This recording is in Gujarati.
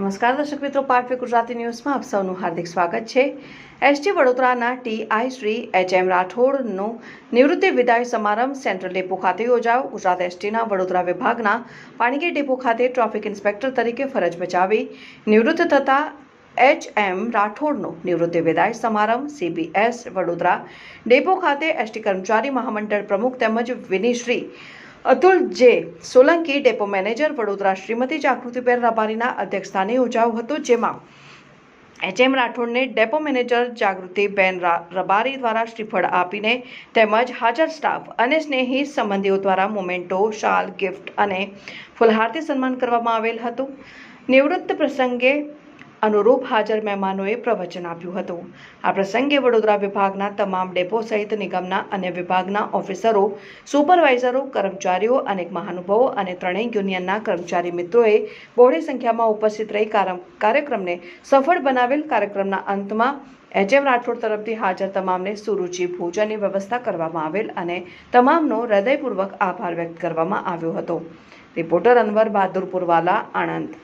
નમસ્કાર દર્શક મિત્રો, પાટવી ગુજરાતી ન્યૂઝમાં આપ સૌનું હાર્દિક સ્વાગત છે। એસટી વડોદરાના ટીઆઈ શ્રી એચ.એમ. રાઠોડનો નિવૃત્તિ વિદાય સમારંભ સેન્ટ્રલ ડેપો ખાતે યોજાયો। ગુજરાત એસટીના વડોદરા વિભાગના પાણીગેટ ડેપો ખાતે ટ્રાફિક ઇન્સ્પેક્ટર તરીકે ફરજ બજાવી નિવૃત્ત થતા એચ.એમ. રાઠોડનો નિવૃત્તિ વિદાય સમારંભ સીબીએસ વડોદરા ડેપો ખાતે એસટી કર્મચારી મહામંડળ પ્રમુખ તેમજ વિનિશ્રી અતુલ જે સોલંકી ડેપો મેનેજર વડોદરા શ્રીમતી જાગૃતિબેન રબારીના અધ્યક્ષસ્થાને યોજાયો હતો, જેમાં એચ.એમ. રાઠોડને ડેપો મેનેજર જાગૃતિબેન રબારી દ્વારા શ્રીફળ આપીને તેમજ હાજર સ્ટાફ અને સ્નેહી સંબંધીઓ દ્વારા મોમેન્ટો, શાલ, ગિફ્ટ અને ફુલહારથી સન્માન કરવામાં આવેલ હતું। નિવૃત્ત પ્રસંગે અનુરૂપ હાજર મહેમાનોએ પ્રવચન આપ્યું હતું। આ પ્રસંગે વડોદરા વિભાગના તમામ ડેપો સહિત નિગમના અન્ય વિભાગના ઓફિસરો, સુપરવાઇઝરો, કર્મચારીઓ, અનેક મહાનુભાવો અને ત્રણેય યુનિયનના કર્મચારી મિત્રોએ બહોળી સંખ્યામાં ઉપસ્થિત રહી કાર્યક્રમને સફળ બનાવેલ। કાર્યક્રમના અંતમાં એચ.એમ. રાઠોડ તરફથી હાજર તમામને સુરુચિ ભોજનની વ્યવસ્થા કરવામાં આવેલ અને તમામનો હૃદયપૂર્વક આભાર વ્યક્ત કરવામાં આવ્યો હતો। રિપોર્ટર અનવર બહાદુર પુરવાલા, આણંદ।